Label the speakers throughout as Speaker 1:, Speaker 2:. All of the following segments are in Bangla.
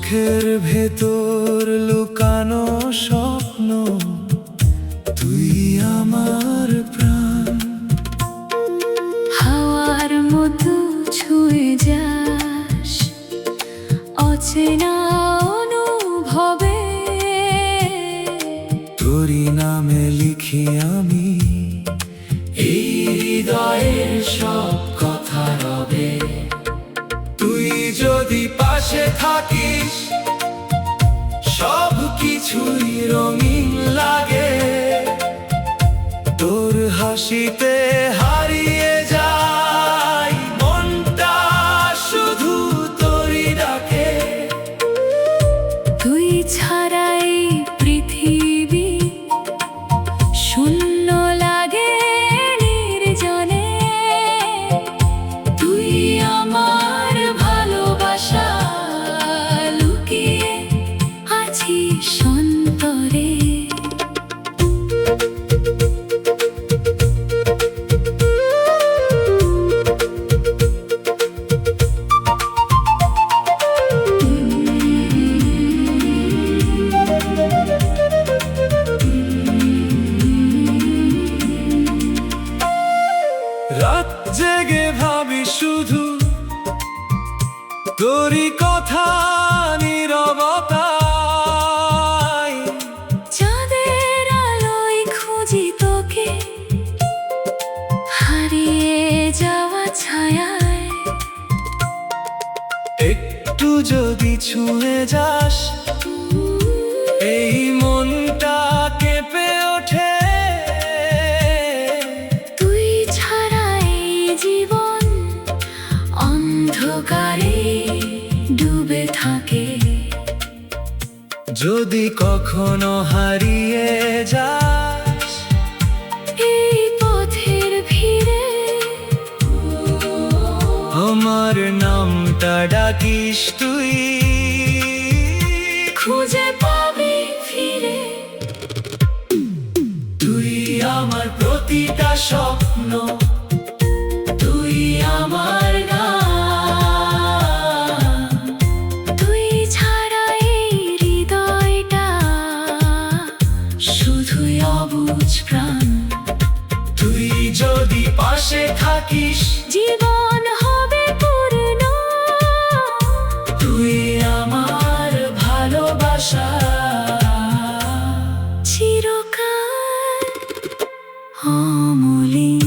Speaker 1: চোখের ভেতর লুকানো স্বপ্ন, তুই আমার প্রাণ।
Speaker 2: হাওয়ার মতো ছুঁয়ে যাস অচেনা অনুভবে,
Speaker 1: তোরই নামে লিখি আমি এই হৃদয়ের সব কথা রবে। তুই যদি পাশে থাকিস সব কিছুই রঙিন লাগে, তোর হাসিতে হারিয়ে যায় মনটা শুধু তোরই ডাকে।
Speaker 2: তুই ছাড়াই পৃথিবী শূন্য লাগে নির্জনে। তুই আমার ভালোবাসা, লুকিয়ে আছিস অন্তরে।
Speaker 1: রাত জেগে ভাবি শুধু তোরই কথা নীরবতায়।
Speaker 2: চাঁদের আলোয় খুঁজি তোকে হারিয়ে যাওয়া ছায়ায়।
Speaker 1: একটু যদি ছুঁয়ে যাস এই মনটা কেঁপে ওঠে।
Speaker 2: তুই ছাড়া এই জীবন অন্ধকারে ডুবে থাকে।
Speaker 1: যদি কখনো হারিয়ে যাস
Speaker 2: এই পথের ভিড়ে,
Speaker 1: আমার নামটা ডাকিস তুই,
Speaker 2: খুঁজে পাবি ফিরে।
Speaker 1: তুই আমার প্রতিটা স্বপ্ন, তুই আমার গান।
Speaker 2: তুই ছাড়া এই হৃদয়টা শুধুই অবুঝ প্রাণ।
Speaker 1: তুই যদি পাশে থাকিস
Speaker 2: জীবন হবে পূর্ণ।
Speaker 1: তুই আমার ভালোবাসা,
Speaker 2: চিরকাল অমলিন।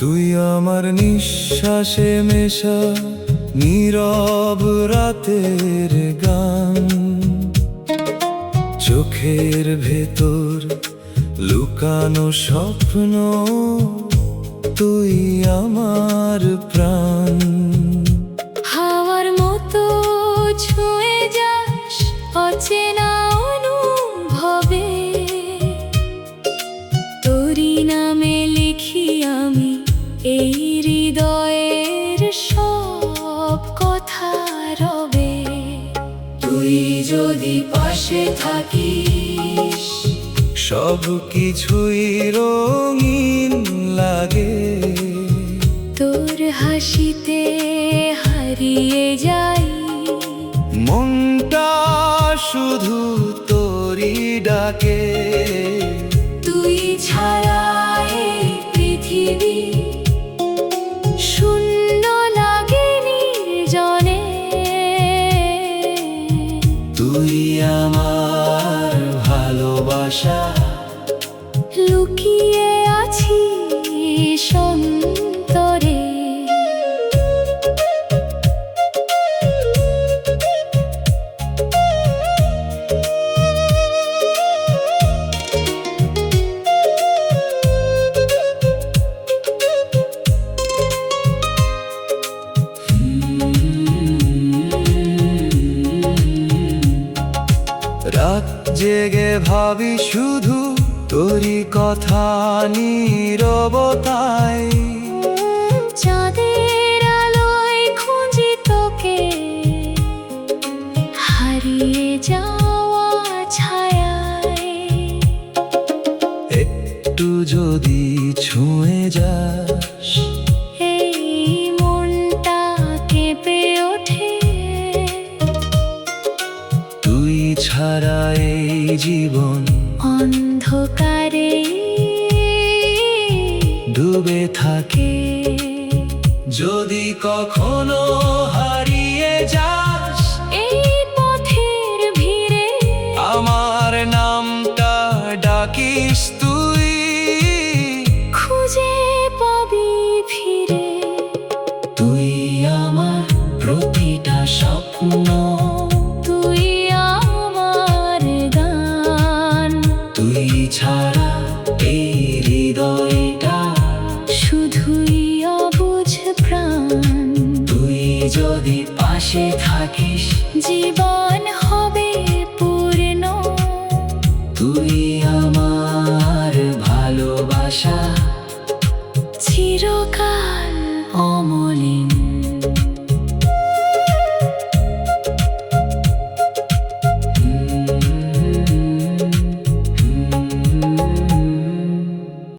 Speaker 1: তুই আমার নিঃশ্বাসে মেশা নীরব রাতের গান। চোখের ভেতর লুকানো স্বপ্ন, তুই আমার প্রাণ।
Speaker 2: হাওয়ার মতো ছুঁয়ে যাস অচেনা অনুভবে, তোরই নামে লিখি আমি এই হৃদয়ের সব কথা রবে।
Speaker 1: তুই যদি পাশে থাকিস সব কিছুই রঙিন লাগে,
Speaker 2: তোর হাসিতে হারিয়ে যাই
Speaker 1: মনটা শুধু তোরই ডাকে।
Speaker 2: তুই ছাড়া এই পৃথিবী শূন্য লাগে নির্জনে।
Speaker 1: তুই আমার ভালোবাসা,
Speaker 2: লুকিয়ে আছিস অন্তরে।
Speaker 1: রাত জেগে ভাবি শুধু তোরই কথা নীরবতায়।
Speaker 2: চাঁদের আলোয় খুঁজি তোকে, হারিয়ে যাওয়া ছায়ায়।
Speaker 1: একটু যদি ছুঁয়ে যাস,
Speaker 2: এই মনটা কেঁপে ওঠে।
Speaker 1: তুই ছাড়া এই জীবন
Speaker 2: অন্ধকারে
Speaker 1: ডুবে থাকে। যদি কখনো হারিয়ে যাস
Speaker 2: এই পথের ভিড়ে,
Speaker 1: আমার নামটা ডাকিস তুই।
Speaker 2: খুঁজে পাবি ফিরে।
Speaker 1: তুই আমার প্রতিটা স্বপ্ন,
Speaker 2: তুই আমার গান।
Speaker 1: তুই ছাড়া এই হৃদয়টা
Speaker 2: শুধুই অবুঝ প্রাণ।
Speaker 1: তুই যদি পাশে থাকিস
Speaker 2: জীবন হবে পূর্ণ।
Speaker 1: তুই আমার ভালোবাসা
Speaker 2: চিরকাল